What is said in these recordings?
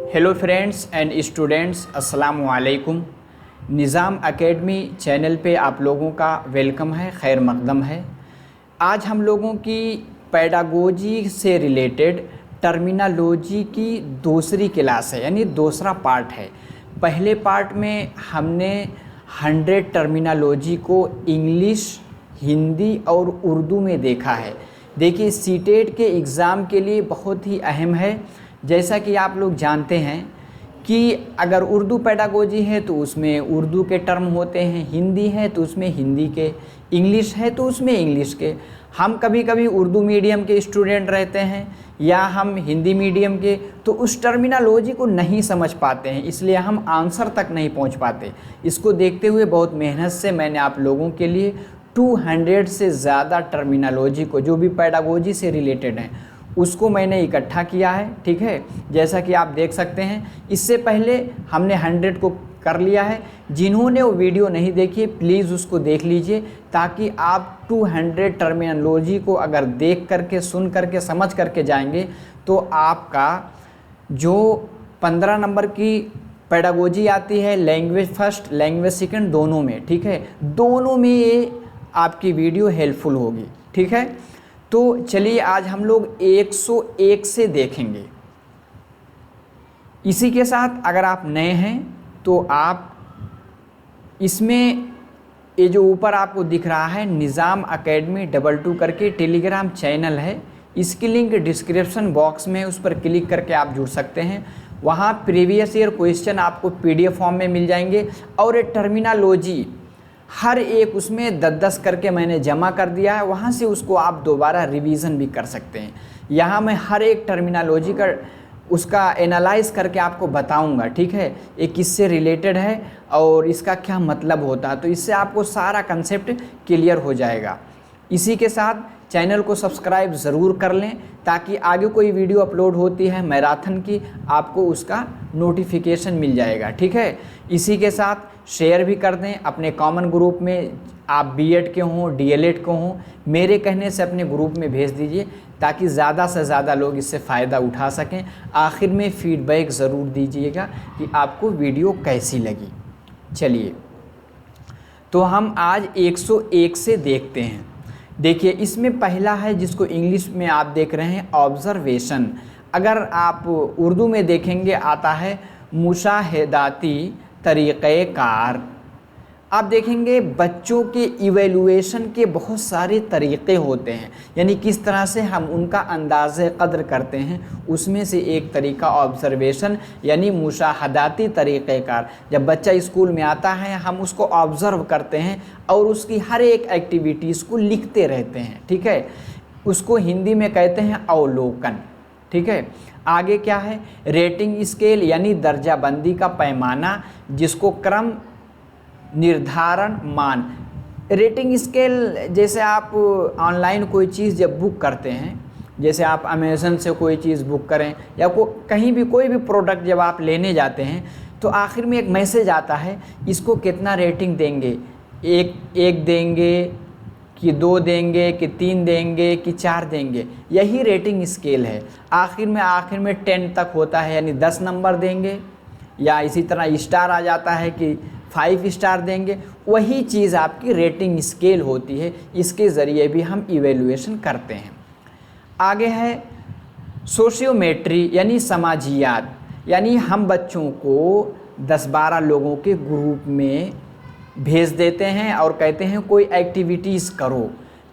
Hello friends and students, अस्सलाम वालेकुम। निज़ाम academy channel पे आप लोगों का वेलकम है, खैर मकदम है। आज हम लोगों की पेडागोजी से रिलेटेड टर्मिनोलॉजी की दूसरी क्लास है, यानी दूसरा पार्ट है। पहले पार्ट में हमने 100 टर्मिनोलॉजी को इंग्लिश, हिंदी और उर्दू में देखा है। देखिए, सीटेट के एग्ज़ाम के लिए बहुत ही अहम है। जैसा कि आप लोग जानते हैं कि अगर उर्दू पेडागोजी है तो उसमें उर्दू के टर्म होते हैं, हिंदी है तो उसमें हिंदी के, इंग्लिश है तो उसमें इंग्लिश के। हम कभी कभी उर्दू मीडियम के स्टूडेंट रहते हैं या हम हिंदी मीडियम के, तो उस टर्मिनोलॉजी को नहीं समझ पाते हैं, इसलिए हम आंसर तक नहीं पहुंच पाते। इसको देखते हुए बहुत मेहनत से मैंने आप लोगों के लिए 200 से ज़्यादा टर्मिनोलॉजी को, जो भी पेडागोजी से रिलेटेड हैं, उसको मैंने इकट्ठा किया है। ठीक है, जैसा कि आप देख सकते हैं। इससे पहले हमने 100 को कर लिया है। जिन्होंने वो वीडियो नहीं देखी प्लीज़ उसको देख लीजिए, ताकि आप 200 टर्मिनोलॉजी को अगर देख करके, सुन करके, समझ करके जाएंगे तो आपका जो 15 नंबर की पेडागोजी आती है, लैंग्वेज फर्स्ट, लैंग्वेज सेकंड, दोनों में, ठीक है, दोनों में ये आपकी वीडियो हेल्पफुल होगी। ठीक है, तो चलिए आज हम लोग 101 से देखेंगे। इसी के साथ अगर आप नए हैं तो आप इसमें ये जो ऊपर आपको दिख रहा है निज़ाम एकेडमी 22 करके टेलीग्राम चैनल है, इसकी लिंक डिस्क्रिप्शन बॉक्स में, उस पर क्लिक करके आप जुड़ सकते हैं। वहाँ प्रीवियस ईयर क्वेश्चन आपको PDF फॉर्म में मिल जाएंगे और ये टर्मिनोलॉजी हर एक उसमें 10-10 करके मैंने जमा कर दिया है। वहाँ से उसको आप दोबारा रिवीजन भी कर सकते हैं। यहाँ मैं हर एक टर्मिनोलॉजी का उसका एनालाइज करके आपको बताऊंगा। ठीक है, ये किससे रिलेटेड है और इसका क्या मतलब होता है, तो इससे आपको सारा कंसेप्ट क्लियर हो जाएगा। इसी के साथ चैनल को सब्सक्राइब ज़रूर कर लें, ताकि आगे कोई वीडियो अपलोड होती है मैराथन की, आपको उसका नोटिफिकेशन मिल जाएगा। ठीक है, इसी के साथ शेयर भी कर दें अपने कॉमन ग्रुप में। आप B.Ed के हों, DLED के हों, मेरे कहने से अपने ग्रुप में भेज दीजिए, ताकि ज़्यादा से ज़्यादा लोग इससे फ़ायदा उठा सकें। आखिर में फ़ीडबैक ज़रूर दीजिएगा कि आपको वीडियो कैसी लगी। चलिए, तो हम आज 101 से देखते हैं। देखिए, इसमें पहला है जिसको इंग्लिश में आप देख रहे हैं ऑब्ज़र्वेशन। अगर आप उर्दू में देखेंगे आता है मुशाहिदाती तरीक़ेकार। आप देखेंगे बच्चों के इवैल्यूएशन के बहुत सारे तरीक़े होते हैं, यानी किस तरह से हम उनका अंदाज़े क़द्र करते हैं। उसमें से एक तरीका ऑब्ज़र्वेशन यानी मुशाहदाती तरीक़ेकार। जब बच्चा स्कूल में आता है हम उसको ऑब्ज़र्व करते हैं और उसकी हर एक एक्टिविटीज़ को लिखते रहते हैं। ठीक है, उसको हिंदी में कहते हैं अवलोकन। ठीक है, आगे क्या है, रेटिंग स्केल यानी दर्जाबंदी का पैमाना, जिसको क्रम निर्धारण मान। रेटिंग स्केल, जैसे आप ऑनलाइन कोई चीज़ जब बुक करते हैं, जैसे आप अमेज़न से कोई चीज़ बुक करें या कहीं भी कोई भी प्रोडक्ट जब आप लेने जाते हैं, तो आखिर में एक मैसेज आता है, इसको कितना रेटिंग देंगे, एक देंगे कि 2 देंगे कि 3 देंगे कि 4 देंगे। यही रेटिंग स्केल है। आखिर में 10 तक होता है, यानी 10 नंबर देंगे, या इसी तरह स्टार आ जाता है कि 5 स्टार देंगे। वही चीज़ आपकी रेटिंग स्केल होती है। इसके ज़रिए भी हम इवैल्यूएशन करते हैं। आगे है सोशियोमेट्री यानी समाजियात, यानी हम बच्चों को 10-12 लोगों के ग्रुप में भेज देते हैं और कहते हैं कोई एक्टिविटीज़ करो,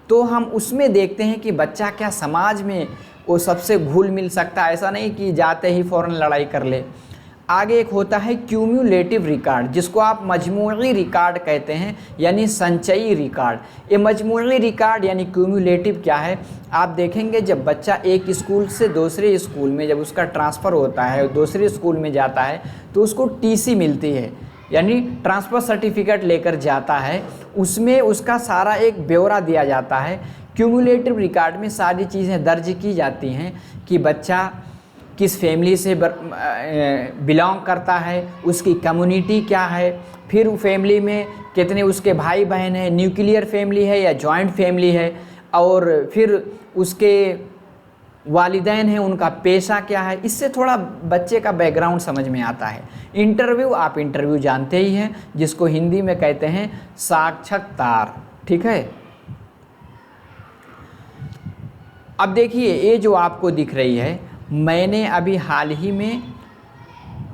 तो हम उसमें देखते हैं कि बच्चा क्या समाज में वो सबसे घुल मिल सकता है। ऐसा नहीं कि जाते ही फ़ौरन लड़ाई कर ले। आगे एक होता है क्यूम्युलेटिव रिकॉर्ड, जिसको आप मजमूई रिकॉर्ड कहते हैं, यानी संचयी रिकॉर्ड। ये मजमूई रिकॉर्ड यानी क्यूम्युलेटिव क्या है, आप देखेंगे जब बच्चा एक स्कूल से दूसरे स्कूल में जब उसका ट्रांसफ़र होता है, दूसरे स्कूल में जाता है, तो उसको TC मिलती है, यानी ट्रांसफ़र सर्टिफिकेट लेकर जाता है। उसमें उसका सारा एक ब्यौरा दिया जाता है। क्यूम्युलेटिव रिकॉर्ड में सारी चीज़ें दर्ज की जाती हैं कि बच्चा किस फैमिली से बिलोंग करता है, उसकी कम्युनिटी क्या है, फिर वो फैमिली में कितने उसके भाई बहन हैं, न्यूक्लियर फैमिली है या जॉइंट फैमिली है, और फिर उसके वालिदैन हैं उनका पेशा क्या है, इससे थोड़ा बच्चे का बैकग्राउंड समझ में आता है। इंटरव्यू, आप इंटरव्यू जानते ही हैं, जिसको हिंदी में कहते हैं साक्षात्कार, ठीक है। अब देखिए ये जो आपको दिख रही है, मैंने अभी हाल ही में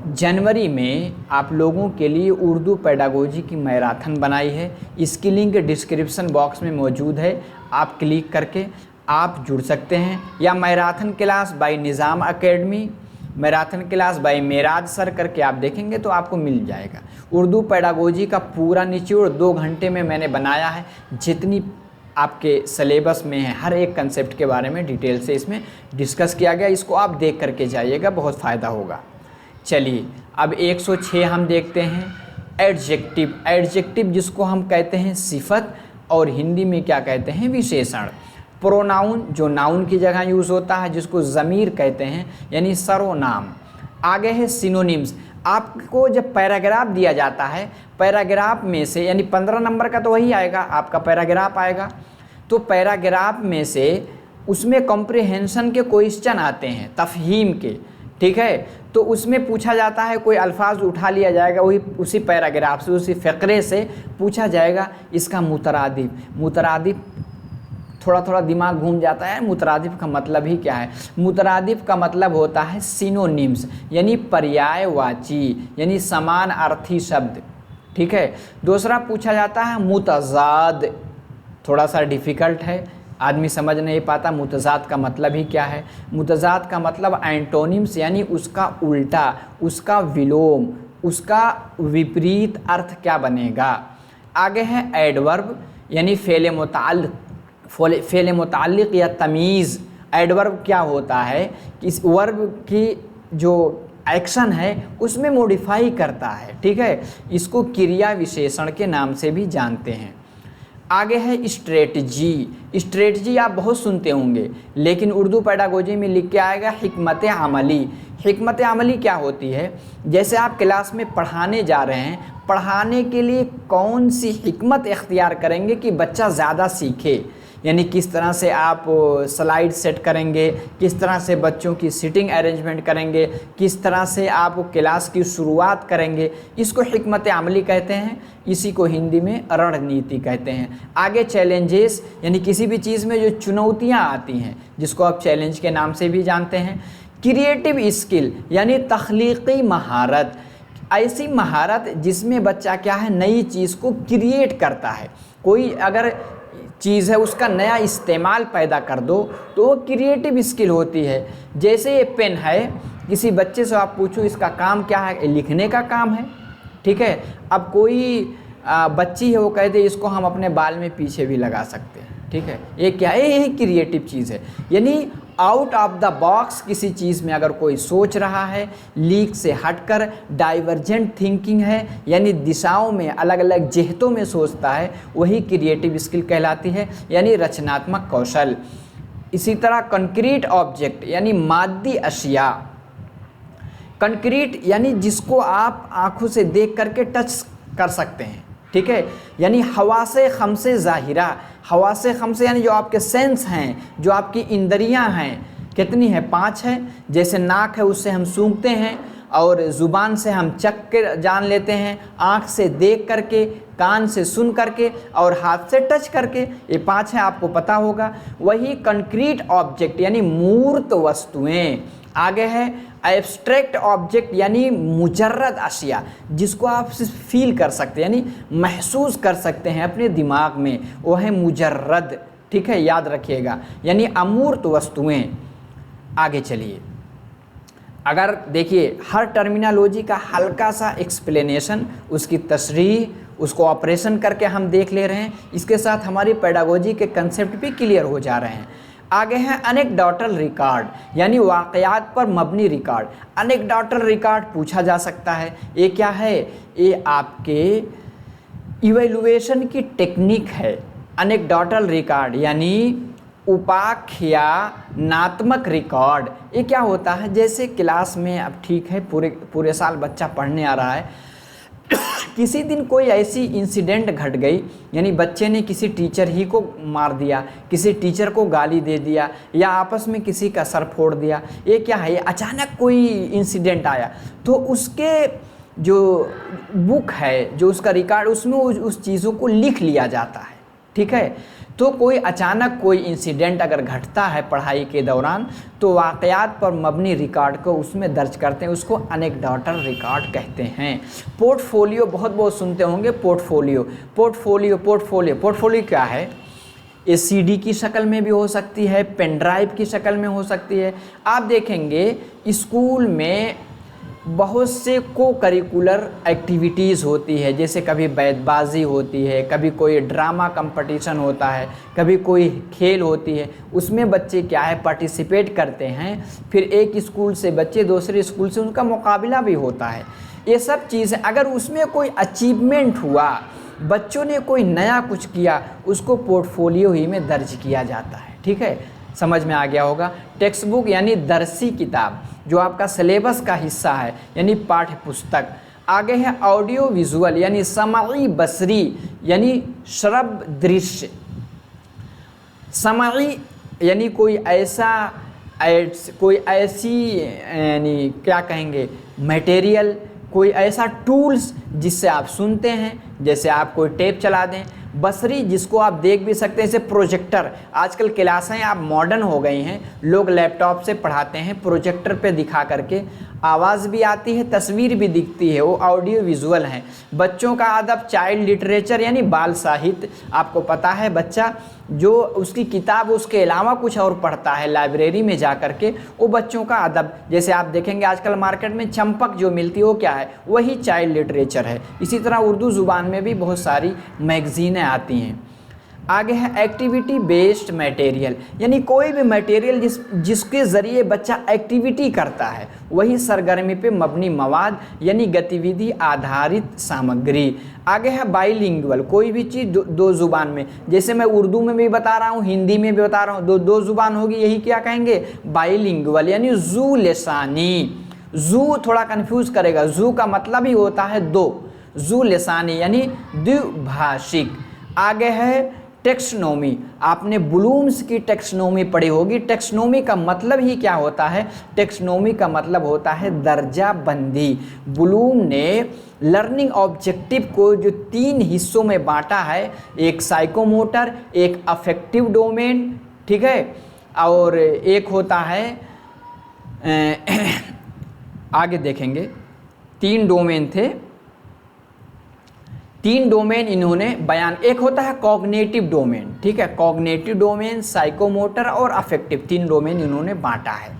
जनवरी में आप लोगों के लिए उर्दू पेडागोजी की मैराथन बनाई है। इसकी लिंक डिस्क्रिप्शन बॉक्स में मौजूद है, आप क्लिक करके आप जुड़ सकते हैं। या marathon class by Nizam Academy, marathon class by Meraj sir करके आप देखेंगे तो आपको मिल जाएगा। उर्दू पेडागोजी का पूरा निचोड़ 2 घंटे में मैंने बनाया है। जितनी आपके सिलेबस में है हर एक कंसेप्ट के बारे में डिटेल से इसमें डिस्कस किया गया, इसको आप देख करके जाइएगा, बहुत फ़ायदा होगा। चलिए अब 106 हम देखते हैं। एडजेक्टिव, एडजेक्टिव जिसको हम कहते हैं सिफत और हिंदी में क्या कहते हैं, विशेषण। प्रोनाउन जो नाउन की जगह यूज़ होता है, जिसको ज़मीर कहते हैं यानी सर्वनाम। आगे है सिनोनिम्स। आपको जब पैराग्राफ दिया जाता है, पैराग्राफ में से यानी 15 नंबर का तो वही आएगा, आपका पैराग्राफ आएगा, तो पैराग्राफ में से उसमें कॉम्प्रिहेंशन के क्वेश्चन आते हैं, तफहीम के, ठीक है। तो उसमें पूछा जाता है, कोई अल्फाज उठा लिया जाएगा, वही उसी पैराग्राफ से, उसी फ़क़रे से पूछा जाएगा इसका मुतरादिफ। मुतरादिफ थोड़ा थोड़ा दिमाग घूम जाता है, मुतरादिफ का मतलब ही क्या है। मुतरादिफ का मतलब होता है सिनोनिम्स, यानी पर्यायवाची, यानी समान अर्थी शब्द, ठीक है। दूसरा पूछा जाता है मुतज़ाद, थोड़ा सा डिफ़िकल्ट है, आदमी समझ नहीं पाता मुतज़ाद का मतलब ही क्या है। मुतज़ाद का मतलब एंटोनिम्स, यानी उसका उल्टा, उसका विलोम, उसका विपरीत अर्थ क्या बनेगा। आगे है एडवर्ब, यानी फ़ेल मुताल्लिक़ या तमीज़। एडवर्ब क्या होता है कि इस वर्ब की जो एक्शन है उसमें मॉडिफाई करता है, ठीक है। इसको क्रिया विशेषण के नाम से भी जानते हैं। आगे है स्ट्रेटजी। स्ट्रेटजी आप बहुत सुनते होंगे, लेकिन उर्दू पेडागोजी में लिख के आएगा हिकमत अमली। हिकमत अमली क्या होती है, जैसे आप क्लास में पढ़ाने जा रहे हैं, पढ़ाने के लिए कौन सी हिकमत इख्तियार करेंगे कि बच्चा ज़्यादा सीखे, यानी किस तरह से आप स्लाइड सेट करेंगे, किस तरह से बच्चों की सीटिंग अरेंजमेंट करेंगे, किस तरह से आप क्लास की शुरुआत करेंगे, इसको हिकमत अमली कहते हैं। इसी को हिंदी में रणनीति कहते हैं। आगे चैलेंजेस, यानी किसी भी चीज़ में जो चुनौतियां आती हैं, जिसको आप चैलेंज के नाम से भी जानते हैं। क्रिएटिव स्किल, यानी तख्लीकी महारत, ऐसी महारत जिसमें बच्चा क्या है, नई चीज़ को क्रिएट करता है। कोई अगर चीज़ है उसका नया इस्तेमाल पैदा कर दो तो वो क्रिएटिव स्किल होती है। जैसे ये पेन है, किसी बच्चे से आप पूछो इसका काम क्या है, लिखने का काम है, ठीक है। अब कोई बच्ची है, वो कहते इसको हम अपने बाल में पीछे भी लगा सकते हैं, ठीक है। ये क्या है, यही क्रिएटिव चीज़ है। यानी आउट ऑफ द बॉक्स किसी चीज़ में अगर कोई सोच रहा है, लीक से हटकर, डाइवर्जेंट थिंकिंग है, यानी दिशाओं में अलग अलग जिहतों में सोचता है, वही क्रिएटिव स्किल कहलाती है, यानी रचनात्मक कौशल। इसी तरह कंक्रीट ऑब्जेक्ट, यानी मादी अशिया। कंक्रीट यानी जिसको आप आँखों से देख करके टच कर सकते हैं, ठीक है। यानी हवासे खमसे ज़ाहिरा, हवासे खमसे यानी जो आपके सेंस हैं, जो आपकी इंद्रियां हैं, कितनी है, 5 है। जैसे नाक है, उससे हम सूंघते हैं, और ज़ुबान से हम चख के जान लेते हैं, आँख से देख करके, कान से सुन करके, और हाथ से टच करके, ये 5 है, आपको पता होगा। वही कंक्रीट ऑब्जेक्ट यानी मूर्त वस्तुएं। आगे है एब्स्ट्रैक्ट ऑब्जेक्ट, यानी मुजर्रद अशिया, जिसको आप सिर्फ फील कर सकते हैं, यानी महसूस कर सकते हैं अपने दिमाग में, वो है मुजर्रद, ठीक है, याद रखिएगा, यानी अमूर्त वस्तुएं। आगे चलिए, अगर देखिए हर टर्मिनोलॉजी का हल्का सा एक्सप्लेनेशन, उसकी तशरीह, उसको ऑपरेशन करके हम देख ले रहे हैं, इसके साथ हमारी पेडागोजी के कंसेप्ट भी क्लियर हो जा रहे हैं। आगे है अनेक्डोटल रिकॉर्ड, यानी वाक़यात पर मबनी रिकॉर्ड। अनेक्डोटल रिकॉर्ड पूछा जा सकता है, ये क्या है, ये आपके इवैल्यूएशन की टेक्निक है। अनेक्डोटल रिकॉर्ड यानी उपाख्यानात्मक रिकॉर्ड। ये क्या होता है, जैसे क्लास में, अब ठीक है पूरे साल बच्चा पढ़ने आ रहा है किसी दिन कोई ऐसी इंसिडेंट घट गई, यानी बच्चे ने किसी टीचर ही को मार दिया, किसी टीचर को गाली दे दिया, या आपस में किसी का सर फोड़ दिया, ये क्या है, ये अचानक कोई इंसिडेंट आया, तो उसके जो बुक है, जो उसका रिकॉर्ड, उसमें उस चीज़ों को लिख लिया जाता है। ठीक है, तो कोई अचानक कोई इंसिडेंट अगर घटता है पढ़ाई के दौरान, तो वाक़यात पर मबनी रिकॉर्ड को उसमें दर्ज करते हैं, उसको एनेक्डोटल रिकॉर्ड कहते हैं। पोर्टफोलियो बहुत बहुत सुनते होंगे, पोर्टफोलियो पोर्टफोलियो पोर्टफोलियो पोर्टफोलियो क्या है? ये सीडी की शक्ल में भी हो सकती है, पेन ड्राइव की शक्ल में हो सकती है। आप देखेंगे स्कूल में बहुत से को करिकुलर एक्टिविटीज़ होती है, जैसे कभी बैतबाजी होती है, कभी कोई ड्रामा कंपटीशन होता है, कभी कोई खेल होती है, उसमें बच्चे क्या है पार्टिसिपेट करते हैं, फिर एक स्कूल से बच्चे दूसरे स्कूल से उनका मुकाबला भी होता है। ये सब चीज़ें अगर उसमें कोई अचीवमेंट हुआ, बच्चों ने कोई नया कुछ किया, उसको पोर्टफोलियो ही में दर्ज किया जाता है। ठीक है, समझ में आ गया होगा। टेक्स्ट बुक यानी दरसी किताब, जो आपका सिलेबस का हिस्सा है, यानी पाठ्य पुस्तक। आगे है ऑडियो विजुअल यानी समाई बसरी यानी श्रव्य दृश्य। समाई यानी कोई ऐसी यानी क्या कहेंगे मटेरियल, कोई ऐसा टूल्स जिससे आप सुनते हैं, जैसे आप कोई टेप चला दें। बसरी जिसको आप देख भी सकते हैं, जैसे प्रोजेक्टर। आजकल क्लासें आप मॉडर्न हो गई हैं, लोग लैपटॉप से पढ़ाते हैं, प्रोजेक्टर पे दिखा करके आवाज़ भी आती है, तस्वीर भी दिखती है, वो ऑडियो विजुअल हैं। बच्चों का अदब, चाइल्ड लिटरेचर यानी बाल साहित्य। आपको पता है बच्चा जो उसकी किताब उसके अलावा कुछ और पढ़ता है लाइब्रेरी में जा कर के, वो बच्चों का अदब। जैसे आप देखेंगे आजकल मार्केट में चंपक जो मिलती है वो क्या है, वही चाइल्ड लिटरेचर है। इसी तरह उर्दू ज़ुबान में भी बहुत सारी मैगज़ीनें आती हैं। आगे है एक्टिविटी बेस्ड मटेरियल यानी कोई भी मटेरियल जिसके ज़रिए बच्चा एक्टिविटी करता है, वही सरगर्मी पे मबनी मवाद यानी गतिविधि आधारित सामग्री। आगे है बाइलिंगुअल, कोई भी चीज़ दो ज़ुबान में, जैसे मैं उर्दू में भी बता रहा हूँ, हिंदी में भी बता रहा हूँ, दो ज़ुबान होगी, यही क्या कहेंगे बाइलिंगुअल यानी जू लसानी। जू थोड़ा कन्फ्यूज़ करेगा, जू का मतलब ही होता है दो, जू लसानी यानी द्विभाषिक। आगे है टेक्सोनोमी, आपने ब्लूम्स की टेक्सोनोमी पढ़ी होगी। टेक्सोनोमी का मतलब ही क्या होता है, टेक्सोनोमी का मतलब होता है दर्जा बंदी। ब्लूम ने लर्निंग ऑब्जेक्टिव को जो 3 हिस्सों में बांटा है, एक साइकोमोटर, एक अफेक्टिव डोमेन, ठीक है, और एक होता है आगे देखेंगे 3 डोमेन थे, 3 डोमेन इन्होंने बयान, एक होता है कॉग्निटिव डोमेन, ठीक है, कॉग्निटिव डोमेन, साइकोमोटर और अफेक्टिव, 3 डोमेन इन्होंने बांटा है।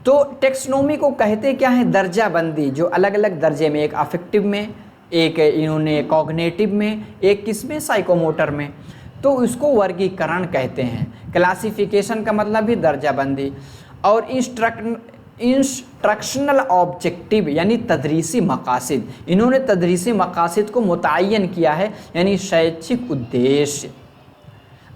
तो टेक्सोनोमी को कहते क्या है, दर्जाबंदी, जो अलग अलग दर्जे में, एक अफेक्टिव में, एक इन्होंने कॉग्निटिव में, एक किस में, साइकोमोटर में, तो उसको वर्गीकरण कहते हैं। क्लासिफिकेशन का मतलब भी दर्जाबंदी। और इंस्ट्रक्शनल ऑब्जेक्टिव यानी तदरीसी मकासद, इन्होंने तदरीसी मकासद को मुतय्यन किया है यानी शैक्षिक उद्देश्य।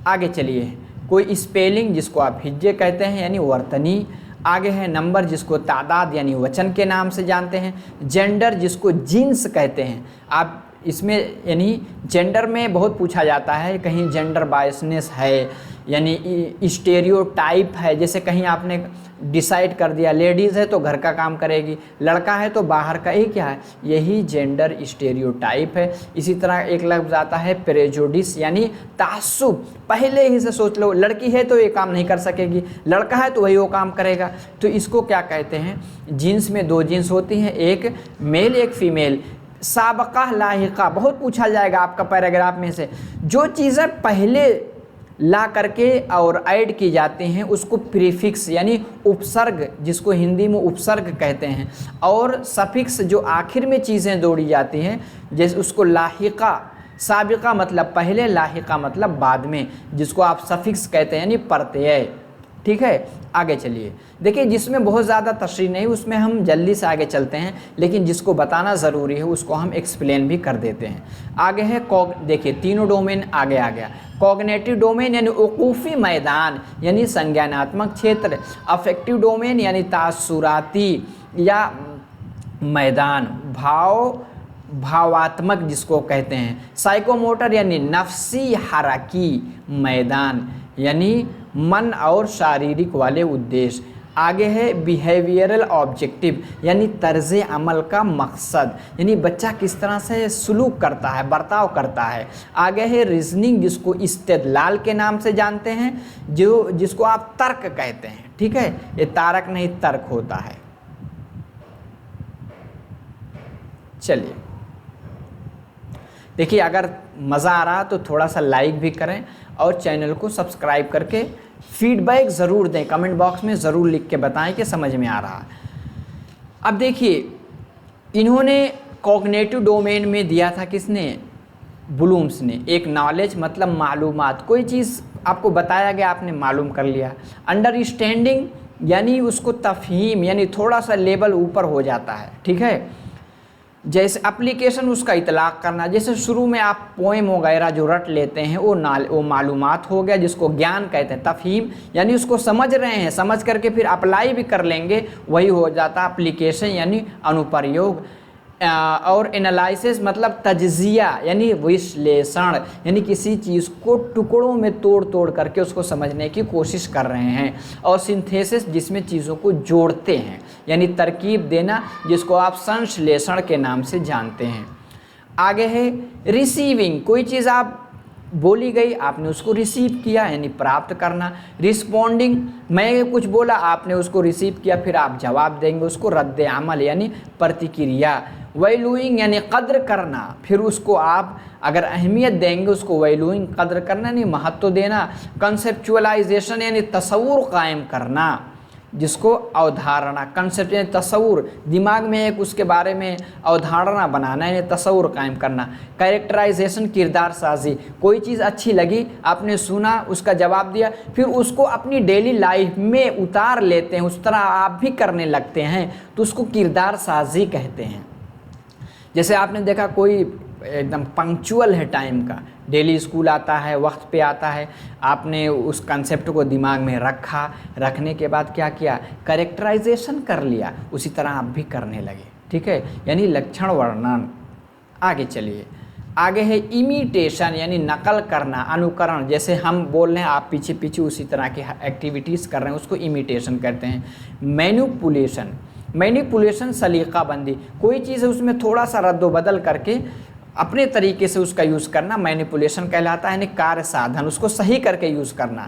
आगे चलिए, कोई स्पेलिंग जिसको आप हिज्जे कहते हैं यानी वर्तनी। आगे है नंबर जिसको तादाद यानी वचन के नाम से जानते हैं। जेंडर जिसको जिन्स कहते हैं। आप इसमें यानी जेंडर में बहुत पूछा जाता है, कहीं जेंडर बायसनेस है यानी स्टेरियोटाइप है, जैसे कहीं आपने डिसाइड कर दिया लेडीज़ है तो घर का काम करेगी, लड़का है तो बाहर का, ही क्या है, यही जेंडर स्टेरियोटाइप है। इसी तरह एक लफ्ज़ आता है प्रेजुडिस यानी तासुब, पहले ही से सोच लो लड़की है तो ये काम नहीं कर सकेगी, लड़का है तो वही वो काम करेगा, तो इसको क्या कहते हैं, जीन्स में 2 जीन्स होती हैं, एक मेल एक फीमेल। साबका लाहिका बहुत पूछा जाएगा आपका पैराग्राफ में से, जो चीज़ें पहले ला करके और ऐड की जाती हैं उसको प्रीफिक्स यानी उपसर्ग, जिसको हिंदी में उपसर्ग कहते हैं, और सफिक्स जो आखिर में चीज़ें जोड़ी जाती हैं, जैसे उसको लाहिका, साबिका मतलब पहले, लाहिका मतलब बाद में, जिसको आप सफिक्स कहते हैं यानी प्रत्यय, ठीक है। आगे चलिए, देखिए जिसमें बहुत ज़्यादा तशरीह नहीं, उसमें हम जल्दी से आगे चलते हैं, लेकिन जिसको बताना ज़रूरी है उसको हम एक्सप्लेन भी कर देते हैं। आगे है देखिए 3 डोमेन आगे आ गया। कॉग्निटिव डोमेन यानी उकूफ़ी मैदान यानी संज्ञानात्मक क्षेत्र। अफेक्टिव डोमेन यानी तासुराती या मैदान, भाव भावात्मक जिसको कहते हैं, साइकोमोटर यानी नफ्सी हरकी मैदान यानी मन और शारीरिक वाले उद्देश्य। आगे है बिहेवियरल ऑब्जेक्टिव यानी तर्ज अमल का मकसद, यानी बच्चा किस तरह से सलूक करता है, बर्ताव करता है। आगे है रीजनिंग जिसको इस्तेदलाल के नाम से जानते हैं, जिसको आप तर्क कहते हैं, ठीक है, ये तारक नहीं तर्क होता है। चलिए देखिए, अगर मज़ा आ रहा तो थोड़ा सा लाइक भी करें और चैनल को सब्सक्राइब करके फीडबैक ज़रूर दें, कमेंट बॉक्स में ज़रूर लिख के बताएं कि समझ में आ रहा। अब देखिए, इन्होंने कॉग्निटिव डोमेन में दिया था, किसने, ब्लूम्स ने, एक नॉलेज मतलब मालूमात, कोई चीज़ आपको बताया गया आपने मालूम कर लिया। अंडरस्टैंडिंग यानी उसको तफहीम यानी थोड़ा सा लेवल ऊपर हो जाता है, ठीक है। जैसे एप्लीकेशन उसका इतलाक़ करना, जैसे शुरू में आप पोएम वगैरह जो रट लेते हैं वो मालूमात हो गया, जिसको ज्ञान कहते हैं। तफहीम यानी उसको समझ रहे हैं, समझ करके फिर अप्लाई भी कर लेंगे, वही हो जाता है एप्लीकेशन यानी अनुप्रयोग। और एनालिसिस मतलब तज्जिया यानी विश्लेषण, यानी किसी चीज़ को टुकड़ों में तोड़ तोड़ करके उसको समझने की कोशिश कर रहे हैं। और सिंथेसिस जिसमें चीज़ों को जोड़ते हैं यानी तरकीब देना, जिसको आप संश्लेषण के नाम से जानते हैं। आगे है रिसीविंग, कोई चीज़ आप बोली गई आपने उसको रिसीव किया यानी प्राप्त करना। रिस्पॉन्डिंग, मैं कुछ बोला आपने उसको रिसीव किया, फिर आप जवाब देंगे उसको, रद्द अमल यानी प्रतिक्रिया। वैल्यूइंग यानी कद्र करना, फिर उसको आप अगर अहमियत देंगे उसको वैल्यूइंग कद्र करना यानी महत्व देना। कंसेप्चुअलाइजेशन यानी तसव्वुर कायम करना, जिसको अवधारणा, कंसेप्ट यानी तसव्वुर, दिमाग में एक उसके बारे में अवधारणा बनाना यानी तसव्वुर कायम करना। कैरेक्टराइजेशन किरदार साजी, कोई चीज़ अच्छी लगी आपने सुना उसका जवाब दिया, फिर उसको अपनी डेली लाइफ में उतार लेते हैं, उस तरह आप भी करने लगते हैं, तो उसको किरदार साजी कहते हैं। जैसे आपने देखा कोई एकदम पंक्चुअल है, टाइम का, डेली स्कूल आता है, वक्त पे आता है, आपने उस कंसेप्ट को दिमाग में रखा, रखने के बाद क्या किया, कैरेक्टराइजेशन कर लिया, उसी तरह आप भी करने लगे, ठीक है, यानी लक्षण वर्णन। आगे चलिए, आगे है इमिटेशन यानी नकल करना, अनुकरण, जैसे हम बोल रहे हैं आप पीछे पीछे उसी तरह की एक्टिविटीज़ कर रहे हैं, उसको इमिटेशन कहते हैं। मैनिपुलेशन, मैनिपुलेशन सलीकाबंदी, कोई चीज़ है उसमें थोड़ा सा रद्दोबदल करके अपने तरीके से उसका यूज़ करना मैनिपुलेशन कहलाता है, यानी कार्य साधन, उसको सही करके यूज़ करना।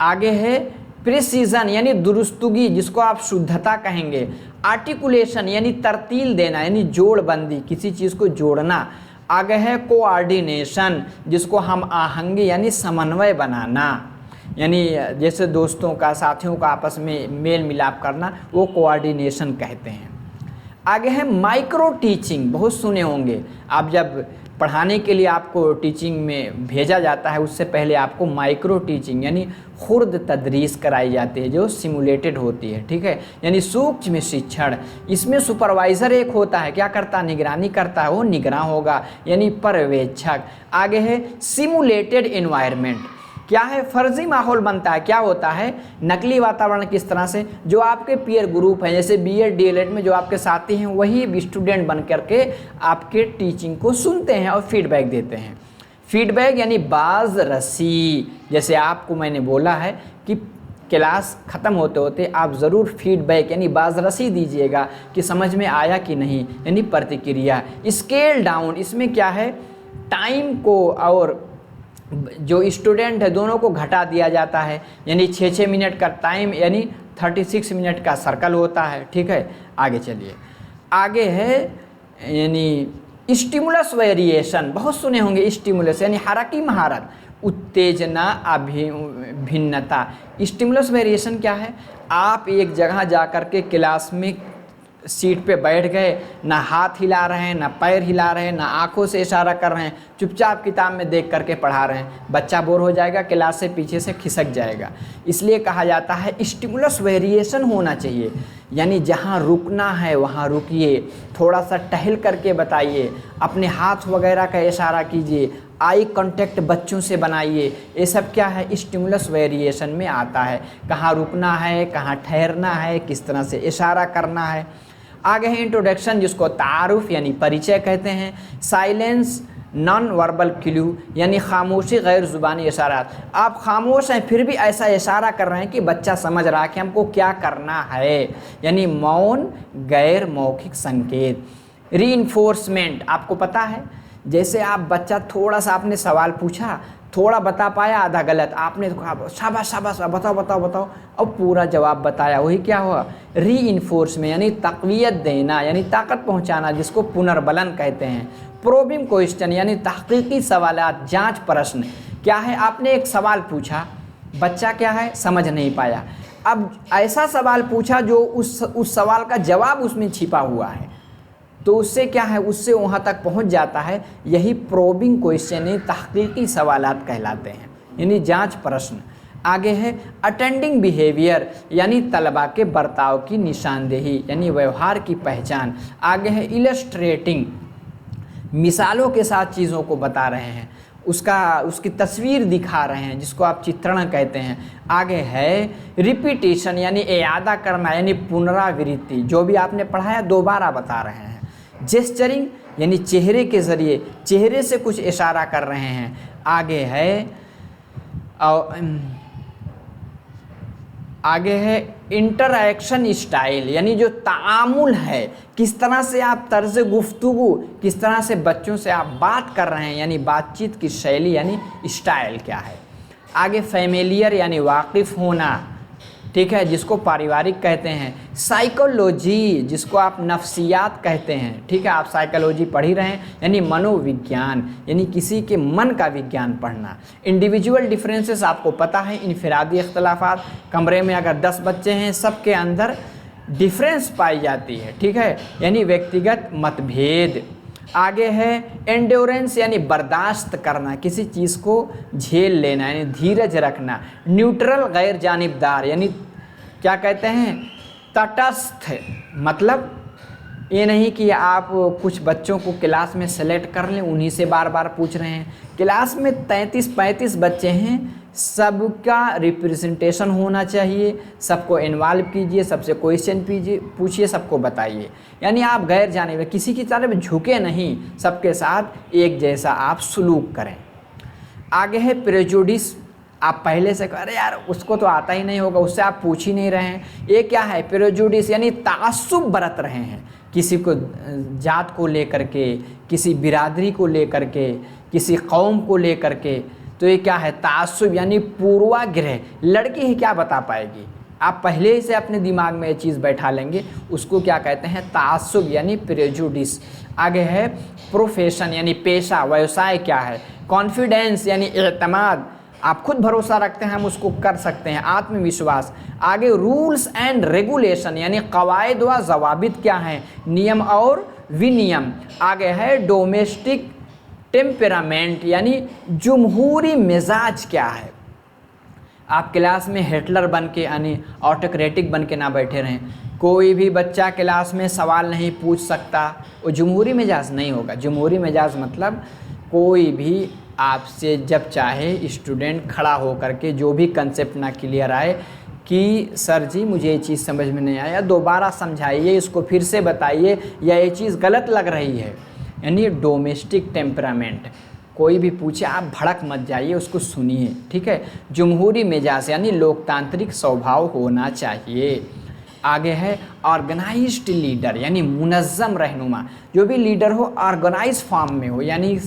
आगे है प्रिसीजन यानी दुरुस्तगी, जिसको आप शुद्धता कहेंगे। आर्टिकुलेशन यानी तरतील देना यानी जोड़बंदी, किसी चीज़ को जोड़ना। आगे है कोऑर्डिनेशन, जिसको हम आहंगी यानी समन्वय बनाना, यानी जैसे दोस्तों का, साथियों का आपस में मेल मिलाप करना, वो कोऑर्डिनेशन कहते हैं। आगे है माइक्रो टीचिंग, बहुत सुने होंगे आप, जब पढ़ाने के लिए आपको टीचिंग में भेजा जाता है उससे पहले आपको माइक्रो टीचिंग यानी खुर्द तदरीस कराई जाती है, जो सिमुलेटेड होती है, ठीक है, यानी सूक्ष्म शिक्षण। इसमें सुपरवाइज़र एक होता है, क्या करता है, निगरानी करता है, वो निगरान होगा यानी पर्यवेक्षक। आगे है सिमुलेटेड एनवायरनमेंट, क्या है, फर्जी माहौल बनता है, क्या होता है, नकली वातावरण, किस तरह से, जो आपके पीयर ग्रुप हैं, जैसे बीएड डीएलएड में जो आपके साथी हैं वही स्टूडेंट बन करके आपके टीचिंग को सुनते हैं और फीडबैक देते हैं। फीडबैक यानी बाज रसी, जैसे आपको मैंने बोला है कि क्लास ख़त्म होते होते आप ज़रूर फीडबैक यानी बाजरसी दीजिएगा कि समझ में आया कि नहीं, यानी प्रतिक्रिया। स्केल डाउन, इसमें क्या है, टाइम को और जो स्टूडेंट है दोनों को घटा दिया जाता है, यानी 6-6 मिनट का टाइम यानी 36 मिनट का सर्कल होता है, ठीक है। आगे चलिए, आगे है यानी स्टिमुलस वेरिएशन, बहुत सुने होंगे, स्टिमुलस यानी हरकी महारत, उत्तेजना, अभिन्नता। स्टिमुलस वेरिएशन क्या है, आप एक जगह जा कर के क्लास में सीट पे बैठ गए, ना हाथ हिला रहे हैं, ना पैर हिला रहे हैं, ना आंखों से इशारा कर रहे हैं, चुपचाप किताब में देख करके पढ़ा रहे हैं, बच्चा बोर हो जाएगा, क्लास से पीछे से खिसक जाएगा। इसलिए कहा जाता है स्टिमुलस वेरिएशन होना चाहिए, यानी जहाँ रुकना है वहाँ रुकिए, थोड़ा सा टहल करके बताइए, अपने हाथ वगैरह का इशारा कीजिए, आई कांटेक्ट बच्चों से बनाइए, ये सब क्या है, स्टिमुलस वेरिएशन में आता है। कहाँ रुकना है, कहाँ ठहरना है, किस तरह से इशारा करना है। आगे है इंट्रोडक्शन, जिसको तारुफ यानी परिचय कहते हैं। साइलेंस नॉन वर्बल क्लू यानी खामोशी गैर ज़ुबानी इशारात। आप खामोश हैं फिर भी ऐसा इशारा कर रहे हैं कि बच्चा समझ रहा है कि हमको क्या करना है, यानी मौन गैर मौखिक संकेत। रीइंफोर्समेंट, आपको पता है जैसे आप बच्चा थोड़ा सा आपने सवाल पूछा, थोड़ा बता पाया, आधा गलत, आपने तो कहा शाबाश शाबाश बताओ बताओ बताओ, अब पूरा जवाब बताया, वही क्या हुआ रीइंफोर्समेंट यानी तक़वियत देना यानी ताकत पहुंचाना, जिसको पुनर्बलन कहते हैं। प्रोबिंग क्वेश्चन यानी तहकीकी सवालात, जांच प्रश्न। क्या है, आपने एक सवाल पूछा, बच्चा क्या है समझ नहीं पाया, अब ऐसा सवाल पूछा जो उस सवाल का जवाब उसमें छिपा हुआ है, तो उससे क्या है, उससे वहाँ तक पहुँच जाता है। यही प्रोबिंग क्वेश्चन यानी तहकीकी सवालात कहलाते हैं, यानी जांच प्रश्न। आगे है अटेंडिंग बिहेवियर यानी तलबा के बर्ताव की निशानदेही यानी व्यवहार की पहचान। आगे है इलस्ट्रेटिंग, मिसालों के साथ चीज़ों को बता रहे हैं, उसकी तस्वीर दिखा रहे हैं, जिसको आप चित्रण कहते हैं। आगे है रिपीटेशन यानी इयादा करना यानी पुनरावृत्ति, जो भी आपने पढ़ाया दोबारा बता रहे हैं। जेस्चरिंग यानी चेहरे के ज़रिए, चेहरे से कुछ इशारा कर रहे हैं। आगे है इंटरैक्शन स्टाइल यानी जो तामुल है, किस तरह से आप तर्ज गुफ्तगू, किस तरह से बच्चों से आप बात कर रहे हैं, यानी बातचीत की शैली यानी स्टाइल क्या है। आगे फैमिलियर यानी वाकिफ़ होना, ठीक है, जिसको पारिवारिक कहते हैं। साइकोलॉजी जिसको आप नफ्सियात कहते हैं, ठीक है, आप साइकोलॉजी पढ़ ही रहे हैं, यानी मनोविज्ञान यानी किसी के मन का विज्ञान पढ़ना। इंडिविजुअल डिफरेंसेस आपको पता है, इनफिरादी इख्तलाफात, कमरे में अगर 10 बच्चे हैं सबके अंदर डिफरेंस पाई जाती है, ठीक है, यानी व्यक्तिगत मतभेद। आगे है एंड्योरेंस यानी बर्दाश्त करना, किसी चीज़ को झेल लेना यानी धीरज रखना। न्यूट्रल गैर जानिबदार यानी क्या कहते हैं, तटस्थ, मतलब ये नहीं कि आप कुछ बच्चों को क्लास में सेलेक्ट कर लें, उन्हीं से बार बार पूछ रहे हैं। क्लास में 33-35 बच्चे हैं, सबका रिप्रेजेंटेशन होना चाहिए, सबको इन्वॉल्व कीजिए, सबसे क्वेश्चन पूछिए, सबको बताइए, यानी आप गैर जानिबदार, किसी की तरफ झुके नहीं, सबके साथ एक जैसा आप सलूक करें। आगे है प्रेजुडिस, आप पहले से अरे यार उसको तो आता ही नहीं होगा, उससे आप पूछ ही नहीं रहे हैं। ये क्या है, प्रेजुडिस यानी तासुब बरत रहे हैं, किसी को जात को लेकर के, किसी बिरादरी को लेकर के, किसी कौम को लेकर के, तो ये क्या है, तासुब यानी पूर्वाग्रह। लड़की ही क्या बता पाएगी, आप पहले ही से अपने दिमाग में ये चीज़ बैठा लेंगे, उसको क्या कहते हैं, तासुब यानी प्रेजुडिस। आगे है प्रोफेशन यानी पेशा, व्यवसाय क्या है। कॉन्फिडेंस यानी एतमाद, आप खुद भरोसा रखते हैं हम उसको कर सकते हैं, आत्मविश्वास। आगे रूल्स एंड रेगुलेशन यानी कवायद व ज़वाबित क्या हैं, नियम और विनियम। आगे है डोमेस्टिक टेम्परामेंट यानी जमहूरी मिजाज क्या है। आप क्लास में हिटलर बन के यानी ऑटोक्रेटिक बन के ना बैठे रहें, कोई भी बच्चा क्लास में सवाल नहीं पूछ सकता, वो जमहूरी मिजाज नहीं होगा। जमहूरी मिजाज मतलब कोई भी आपसे जब चाहे स्टूडेंट खड़ा हो करके जो भी कंसेप्ट ना क्लियर आए कि सर जी मुझे ये चीज़ समझ में नहीं आया, दोबारा समझाइए, इसको फिर से बताइए, या ये चीज़ गलत लग रही है, यानी डोमेस्टिक टेम्परामेंट। कोई भी पूछे आप भड़क मत जाइए, उसको सुनिए, ठीक है। जमहूरी मिजाज यानी लोकतांत्रिक स्वभाव होना चाहिए। आगे है ऑर्गेनाइज्ड लीडर यानी मुनज़्ज़म रहनुमा, जो भी लीडर हो ऑर्गेनाइज फॉर्म में हो, यानी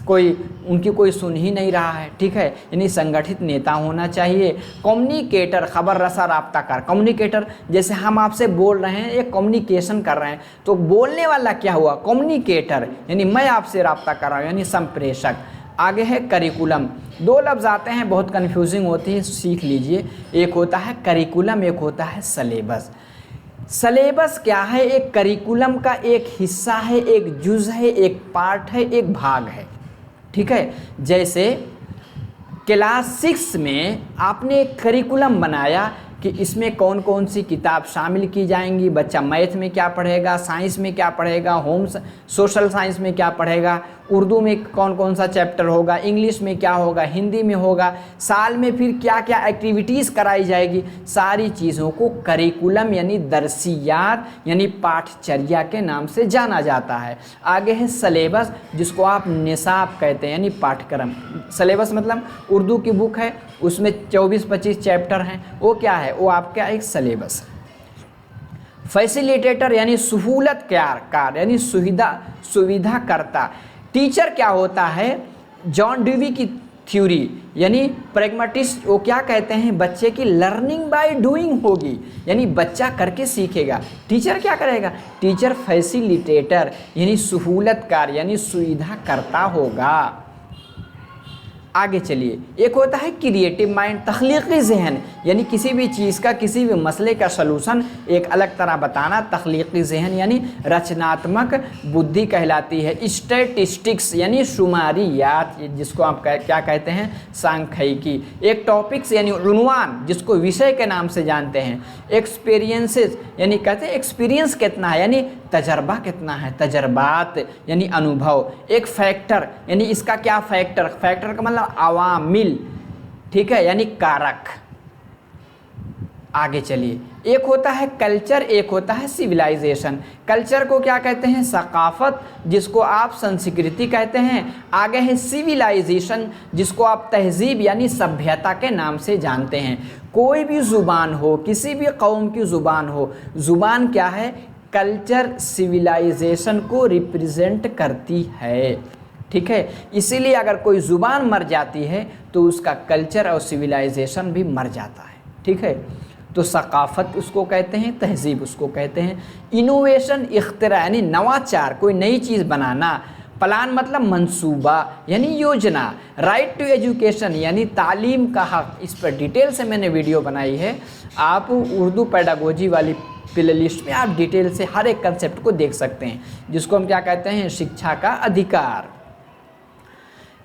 उनकी कोई सुन ही नहीं रहा है, ठीक है, यानी संगठित नेता होना चाहिए। कम्युनिकेटर खबर रसा राब्ताकार, कम्युनिकेटर जैसे हम आपसे बोल रहे हैं, एक कम्युनिकेशन कर रहे हैं, तो बोलने वाला क्या हुआ, कम्युनिकेटर, यानी मैं आपसे राब्ता कर रहा हूँ, यानी संप्रेषक। आगे है करिकुलम, 2 लफ्ज़ आते हैं, बहुत कन्फ्यूजिंग होती है, सीख लीजिए। एक होता है करिकुलम, एक होता है सलेबस। सलेबस क्या है, एक करिकुलम का एक हिस्सा है, एक जुज़ है, एक पार्ट है, एक भाग है, ठीक है। जैसे क्लास 6 में आपने एक करिकुलम बनाया कि इसमें कौन कौन सी किताब शामिल की जाएंगी, बच्चा मैथ में क्या पढ़ेगा, साइंस में क्या पढ़ेगा, सोशल साइंस में क्या पढ़ेगा, उर्दू में कौन कौन सा चैप्टर होगा, इंग्लिश में क्या होगा, हिंदी में होगा, साल में फिर क्या क्या एक्टिविटीज़ कराई जाएगी, सारी चीज़ों को करिकुलम यानी दरसियात यानी पाठचर्या के नाम से जाना जाता है। आगे है सलेबस, जिसको आप निसाब कहते हैं यानी पाठ्यक्रम। सलेबस मतलब उर्दू की बुक है, उसमें 24-25 चैप्टर हैं, वो क्या है, वो आपका एक सलेबस है। फैसिलिटेटर यानी सहूलतकार यानी सुविधा करता। टीचर क्या होता है, जॉन ड्यूवी की थ्योरी यानी प्रैग्मेटिस्ट, वो क्या कहते हैं, बच्चे की लर्निंग बाय डूइंग होगी, यानी बच्चा करके सीखेगा। टीचर क्या करेगा, टीचर फैसिलिटेटर यानी सहूलतकार यानी सुविधा करता होगा। आगे चलिए, एक होता है क्रिएटिव माइंड, तख्लीकी जहन, यानी किसी भी चीज़ का, किसी भी मसले का सलूशन एक अलग तरह बताना, तख्लीकी जहन यानी रचनात्मक बुद्धि कहलाती है। स्टैटिस्टिक्स यानी शुमारियात, जिसको आप क्या कहते हैं, सांख्यिकी। एक टॉपिक्स यानी उन्वान, जिसको विषय के नाम से जानते हैं। एक्सपीरियंसेस यानी कहते हैं एक्सपीरियंस कितना है, यानी तजर्बा कितना है, तजर्बात यानी अनुभव। एक फैक्टर यानी इसका क्या फैक्टर, फैक्टर का मतलब अवामिल, ठीक है, यानी कारक। आगे चलिए, एक होता है कल्चर, एक होता है सिविलाइजेशन। कल्चर को क्या कहते हैं, सकाफत, जिसको आप संस्कृति कहते हैं। आगे है सिविलाइजेशन, जिसको आप तहजीब यानी सभ्यता के नाम से जानते हैं। कोई भी ज़ुबान हो, किसी भी कौम की ज़ुबान हो, ज़ुबान क्या है, कल्चर सिविलाइजेशन को रिप्रेजेंट करती है, ठीक है। इसीलिए अगर कोई ज़ुबान मर जाती है तो उसका कल्चर और सिविलाइजेशन भी मर जाता है, ठीक है। तो सकाफ़त उसको कहते हैं, तहजीब उसको कहते हैं। इनोवेशन, इख्तिरा यानी नवाचार, कोई नई चीज़ बनाना। प्लान मतलब मंसूबा यानी योजना। राइट टू एजुकेशन यानी तालीम का हक, इस पर डिटेल से मैंने वीडियो बनाई है, आप उर्दू पेडागोजी वाली प्ले लिस्ट में आप डिटेल से हर एक कंसेप्ट को देख सकते हैं, जिसको हम क्या कहते हैं, शिक्षा का अधिकार।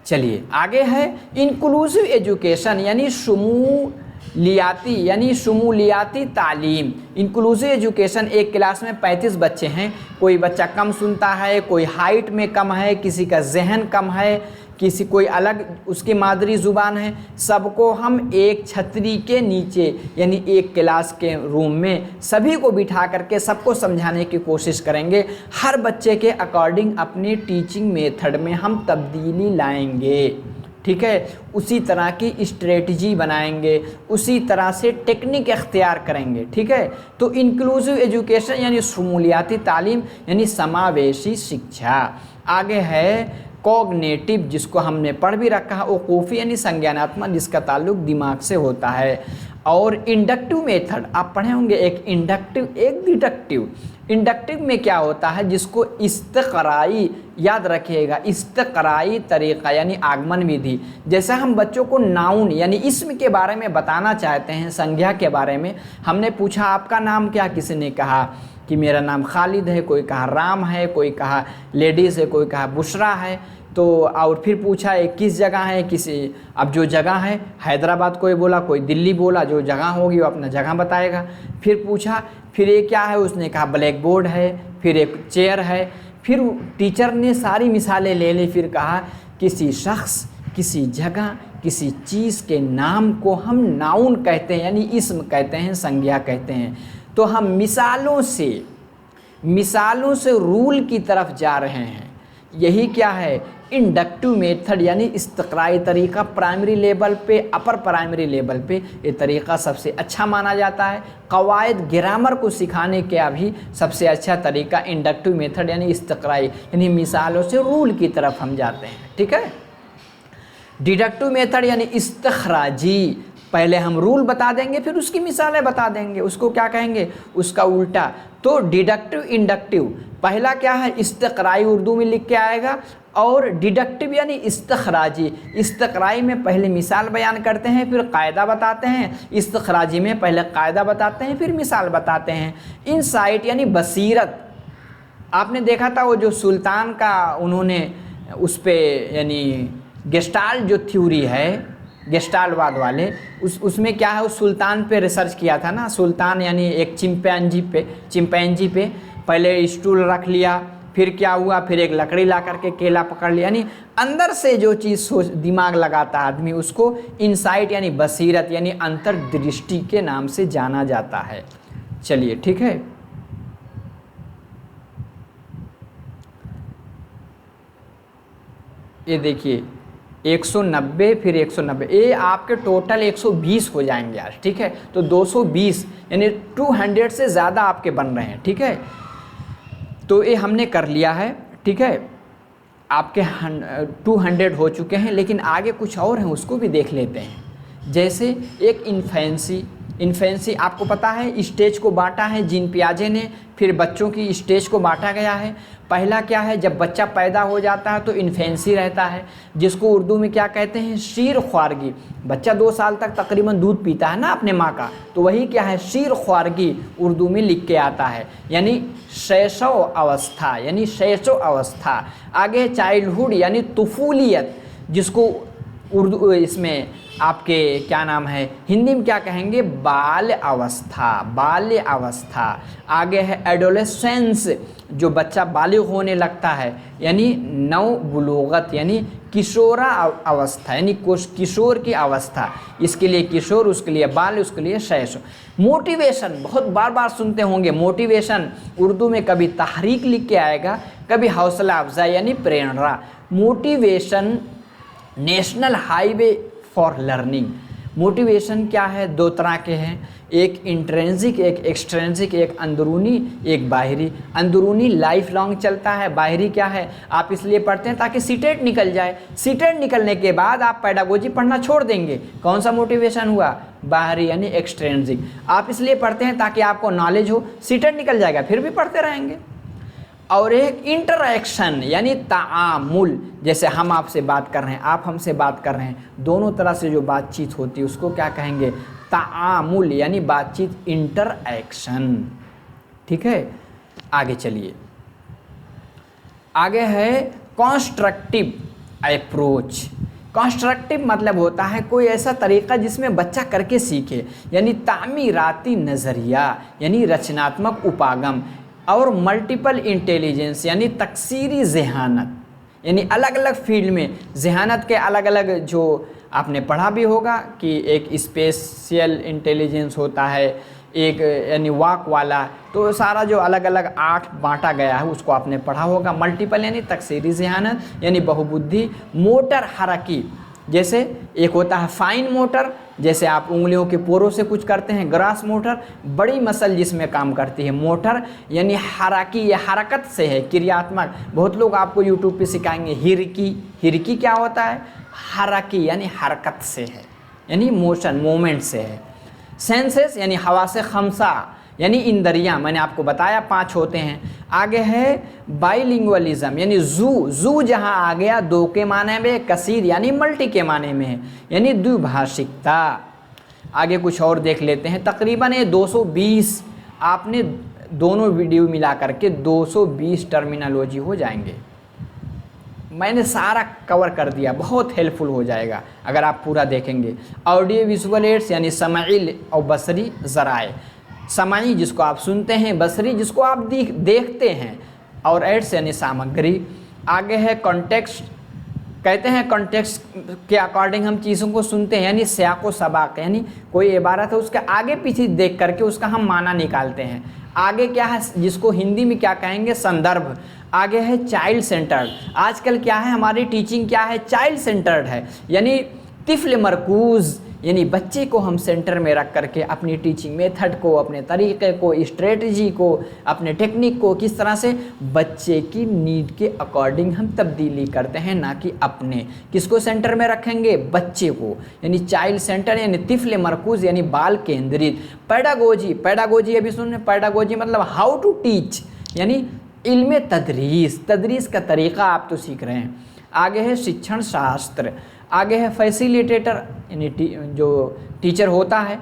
चलिए आगे है इंक्लूसिव एजुकेशन यानी शमूलियाती तालीम। इंक्लूसिव एजुकेशन, एक क्लास में 35 बच्चे हैं, कोई बच्चा कम सुनता है, कोई हाइट में कम है, किसी का जहन कम है, किसी कोई अलग उसकी मादरी ज़ुबान है, सबको हम एक छतरी के नीचे यानी एक क्लास के रूम में सभी को बिठा करके सबको समझाने की कोशिश करेंगे। हर बच्चे के अकॉर्डिंग अपनी टीचिंग मेथड में हम तब्दीली लाएंगे, ठीक है। उसी तरह की स्ट्रेटजी बनाएंगे, उसी तरह से टेक्निक इख्तियार करेंगे, ठीक है। तो इंक्लूसिव एजुकेशन यानी शमूलियाती तालीम यानी समावेशी शिक्षा। आगे है कॉग्निटिव, जिसको हमने पढ़ भी रखा है, वकूफ़ी यानी संज्ञानात्मक, जिसका ताल्लुक दिमाग से होता है। और इंडक्टिव मेथड आप पढ़े होंगे, एक इंडक्टिव एक डिडक्टिव। इंडक्टिव में क्या होता है, जिसको इस्तक़राई, याद रखिएगा, इस्तक़राई तरीक़ा यानी आगमन विधि। जैसे हम बच्चों को नाउन यानी इसम के बारे में बताना चाहते हैं, संज्ञा के बारे में, हमने पूछा आपका नाम क्या, किसी ने कहा कि मेरा नाम खालिद है, कोई कहा राम है, कोई कहा लेडीज़ है, कोई कहा बुशरा है। तो और फिर पूछा एक किस जगह है, किसी, अब जो जगह है हैदराबाद कोई बोला, कोई दिल्ली बोला, जो जगह होगी वो अपना जगह बताएगा। फिर पूछा फिर ये क्या है, उसने कहा ब्लैक बोर्ड है, फिर एक चेयर है। फिर टीचर ने सारी मिसालें ले ली, फिर कहा किसी शख्स, किसी जगह, किसी चीज़ के नाम को हम नाउन कहते हैं यानी इस्म कहते हैं, संज्ञा कहते हैं। तो हम मिसालों से रूल की तरफ जा रहे हैं। यही क्या है, इंडक्टिव मेथड यानी इस्तक़राई तरीक़ा। प्राइमरी लेवल पे, अपर प्राइमरी लेवल पे ये तरीक़ा सबसे अच्छा माना जाता है। क़वायद ग्रामर को सिखाने का भी सबसे अच्छा तरीक़ा इंडक्टिव मेथड यानी इस्तक़राई यानी मिसालों से रूल की तरफ हम जाते हैं, ठीक है। डिडक्टिव मेथड यानी इस्तख़राजी, पहले हम रूल बता देंगे फिर उसकी मिसालें बता देंगे, उसको क्या कहेंगे, उसका उल्टा। तो डिडक्टिव इंडक्टिव, पहला क्या है, इस्तक़राई उर्दू में लिख के आएगा, और डिडक्टिव यानी इस्तख़राजी। इस्तक़राई में पहले मिसाल बयान करते हैं, फिर कायदा बताते हैं। इस्तख़राजी में पहले कायदा बताते हैं, फिर मिसाल बताते हैं। इनसाइट यानी बसीरत, आपने देखा था वो जो सुल्तान का उन्होंने उस पर यानी गेस्टाल्ट जो थ्योरी है, गेस्टाल्टवाद वाले, उसमें क्या है, उस सुल्तान पे रिसर्च किया था ना। सुल्तान यानी एक चिंपैंजी पे पहले स्टूल रख लिया, फिर क्या हुआ, फिर एक लकड़ी ला करके केला पकड़ लिया। यानी अंदर से जो चीज़ सोच दिमाग लगाता है आदमी, उसको इनसाइट यानी बसीरत यानी अंतर्दृष्टि के नाम से जाना जाता है। चलिए ठीक है। ये देखिए 190 फिर 190, ये आपके टोटल 120 हो जाएंगे आज, ठीक है। तो 220 यानी 200 से ज़्यादा आपके बन रहे हैं, ठीक है। तो ये हमने कर लिया है, ठीक है। आपके 200 हो चुके हैं, लेकिन आगे कुछ और हैं, उसको भी देख लेते हैं। जैसे एक इन्फेंसी आपको पता है स्टेज को बांटा है जीन पियाजे ने, फिर बच्चों की स्टेज को बांटा गया है। पहला क्या है, जब बच्चा पैदा हो जाता है तो इन्फेंसी रहता है, जिसको उर्दू में क्या कहते हैं, शीर ख्वारगी। बच्चा 2 साल तक तकरीबन दूध पीता है ना अपने माँ का, तो वही क्या है, शीर ख्वारगी उर्दू में लिख के आता है, यानी शैशव अवस्था, यानी शैशव अवस्था। आगे चाइल्डहुड यानी तुफूलियत, जिसको उर्दू इसमें आपके क्या नाम है, हिंदी में क्या कहेंगे, बाल्य अवस्था, बाल्य अवस्था। आगे है एडोलेसेंस, जो बच्चा बालिग होने लगता है, यानी नवबुलूगत यानी किशोरा अवस्था, यानी किशोर की अवस्था। इसके लिए किशोर, उसके लिए बाल्य, उसके लिए शैशव। मोटिवेशन बहुत बार बार सुनते होंगे, मोटिवेशन उर्दू में कभी तहरीक लिख के आएगा, कभी हौसला अफजाई यानी प्रेरणा। Motivation national highway for learning. Motivation क्या है, 2 तरह के हैं, एक इंट्रेंसिक, एक एक्सट्रेंसिक, एक अंदरूनी, एक बाहरी। अंदरूनी लाइफ लॉन्ग चलता है, बाहरी क्या है, आप इसलिए पढ़ते हैं ताकि सीटेट निकल जाए, सीटेट निकलने के बाद आप पेडागोजी पढ़ना छोड़ देंगे। कौन सा मोटिवेशन हुआ, बाहरी यानी एक्सट्रेंसिक। आप इसलिए पढ़ते हैं ताकि आपको नॉलेज हो, सीटेट निकल जाएगा फिर भी पढ़ते रहेंगे। और एक इंटरैक्शन यानी ताआमुल, जैसे हम आपसे बात कर रहे हैं, आप हमसे बात कर रहे हैं, दोनों तरह से जो बातचीत होती है उसको क्या कहेंगे, ताआमुल यानी बातचीत, इंटरैक्शन, ठीक है। आगे चलिए, आगे है कंस्ट्रक्टिव अप्रोच। कंस्ट्रक्टिव मतलब होता है कोई ऐसा तरीका जिसमें बच्चा करके सीखे, यानी तामीराती नज़रिया यानी रचनात्मक उपागम। और मल्टीपल इंटेलिजेंस यानी तकसीरी ज़हानत, यानी अलग अलग फील्ड में ज़हानत के अलग अलग, जो आपने पढ़ा भी होगा कि एक स्पेशल इंटेलिजेंस होता है, एक यानी वाक वाला, तो सारा जो अलग अलग 8 बांटा गया है उसको आपने पढ़ा होगा। मल्टीपल यानी तकसीरी ज़हानत यानी बहुबुद्धि। मोटर हरकी, जैसे एक होता है फाइन मोटर, जैसे आप उंगलियों के पोरों से कुछ करते हैं, ग्रास मोटर बड़ी मसल जिसमें काम करती है। मोटर यानी हराकी, ये हरकत से है, क्रियात्मक। बहुत लोग आपको यूट्यूब पे सिखाएंगे हिरकी, हिरकी क्या होता है, हराकी यानी हरकत से है, यानी मोशन, मूवमेंट से है। सेंसेस यानी हवासे खमसा यानी इंद्रियां, मैंने आपको बताया 5 होते हैं। आगे है बाइलिंगुअलिज्म यानी जू जहां आ गया 2 के माने में, कसीर यानी मल्टी के माने में है, यानी द्विभाषिकता। आगे कुछ और देख लेते हैं। तकरीबन ये 220 आपने दोनों वीडियो मिला करके 220 टर्मिनोलॉजी हो जाएंगे। मैंने सारा कवर कर दिया, बहुत हेल्पफुल हो जाएगा अगर आप पूरा देखेंगे। ऑडियो विजुअल एड्स यानी समाई और बसरी ज़राए। समाई जिसको आप सुनते हैं, बसरी जिसको आप देखते हैं, और एड्स यानी सामग्री। आगे है कॉन्टेक्स्ट, कहते हैं कॉन्टेक्स्ट के अकॉर्डिंग हम चीज़ों को सुनते हैं, यानी सियाक़ो सबाक़, यानी कोई इबारत है उसके आगे पीछे देख करके उसका हम माना निकालते हैं। आगे क्या है, जिसको हिंदी में क्या कहेंगे, संदर्भ। आगे है चाइल्ड सेंटर्ड। आजकल क्या है, हमारी टीचिंग क्या है, चाइल्ड सेंटर्ड है, यानी तिफ़्ल मरकूज़, यानी बच्चे को हम सेंटर में रख करके अपनी टीचिंग मेथड को, अपने तरीक़े को, स्ट्रेटजी को, अपने टेक्निक को किस तरह से बच्चे की नीड के अकॉर्डिंग हम तब्दीली करते हैं, ना कि अपने। किसको सेंटर में रखेंगे, बच्चे को, यानी चाइल्ड सेंटर यानी तिफ़्ल मरकूज़ यानी बाल केंद्रित। पेडागोजी, पेडागोजी अभी सुन, पेडागोजी मतलब हाउ टू टीच, यानी इल्म तदरीस, तदरीस का तरीक़ा आप तो सीख रहे हैं। आगे है शिक्षण शास्त्र। आगे है फैसिलिटेटर यानी जो टीचर होता है।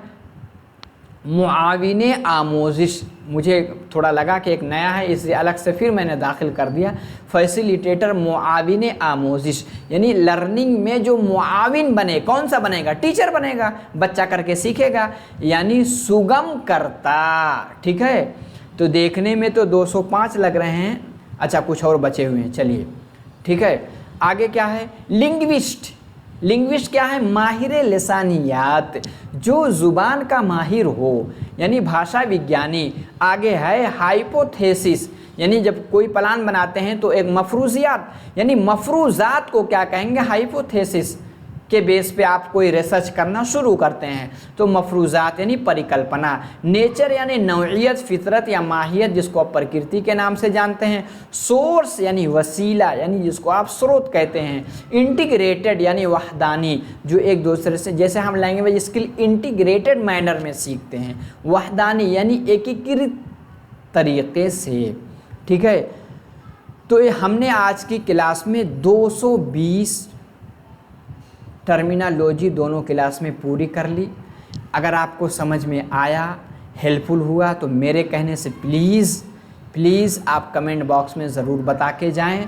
मुआविने आमोजिश, मुझे थोड़ा लगा कि एक नया है इसलिए अलग से फिर मैंने दाखिल कर दिया। फैसिलिटेटर मुआविने आमोजिश यानी लर्निंग में जो मुआविन बने, कौन सा बनेगा, टीचर बनेगा, बच्चा करके सीखेगा, यानी सुगम करता। ठीक है, तो देखने में तो 205 लग रहे हैं, अच्छा कुछ और बचे हुए हैं, चलिए ठीक है। आगे क्या है, लिंग्विस्ट। लिंग्विस्ट क्या है, माहिर लिसानियात, जो ज़ुबान का माहिर हो, यानी भाषा विज्ञानी। आगे है हाइपोथेसिस, यानी जब कोई प्लान बनाते हैं तो एक मफरूजियात, यानी मफरूजात को क्या कहेंगे, हाइपोथेसिस के बेस पे आप कोई रिसर्च करना शुरू करते हैं तो मफरूजात यानी परिकल्पना। नेचर यानी नौइयत, फितरत या माहियत जिसको आप प्रकृति के नाम से जानते हैं। सोर्स यानी वसीला, यानी जिसको आप स्रोत कहते हैं। इंटीग्रेटेड यानी वहदानी, जो एक दूसरे से, जैसे हम लैंग्वेज स्किल इंटीग्रेटेड मैनर में सीखते हैं। वहदानी यानी एकीकृत तरीके से, ठीक है। तो ये हमने आज की क्लास में 220 टर्मिनोलॉजी दोनों क्लास में पूरी कर ली। अगर आपको समझ में आया, हेल्पफुल हुआ, तो मेरे कहने से प्लीज़ आप कमेंट बॉक्स में ज़रूर बता के जाएं।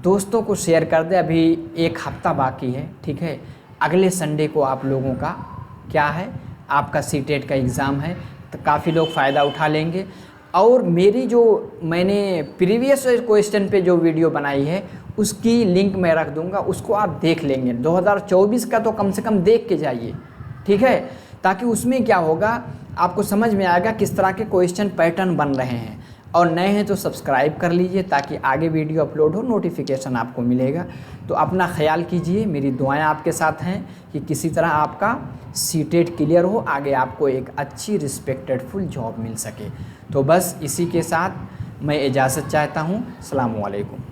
दोस्तों को शेयर कर दें। अभी एक हफ़्ता बाकी है, ठीक है। अगले संडे को आप लोगों का क्या है, आपका सीटेट का एग्ज़ाम है, तो काफ़ी लोग फ़ायदा उठा लेंगे। और मेरी जो मैंने प्रीवियस क्वेश्चन पे जो वीडियो बनाई है उसकी लिंक मैं रख दूंगा, उसको आप देख लेंगे। 2024 का तो कम से कम देख के जाइए, ठीक है, ताकि उसमें क्या होगा आपको समझ में आएगा किस तरह के क्वेश्चन पैटर्न बन रहे हैं। और नए हैं तो सब्सक्राइब कर लीजिए ताकि आगे वीडियो अपलोड हो नोटिफिकेशन आपको मिलेगा। तो अपना ख्याल कीजिए, मेरी दुआएं आपके साथ हैं कि किसी तरह आपका सीटेट क्लियर हो, आगे आपको एक अच्छी रिस्पेक्टेडफुल जॉब मिल सके। तो बस इसी के साथ मैं इजाज़त चाहता हूँ। अस्सलामु अलैकुम।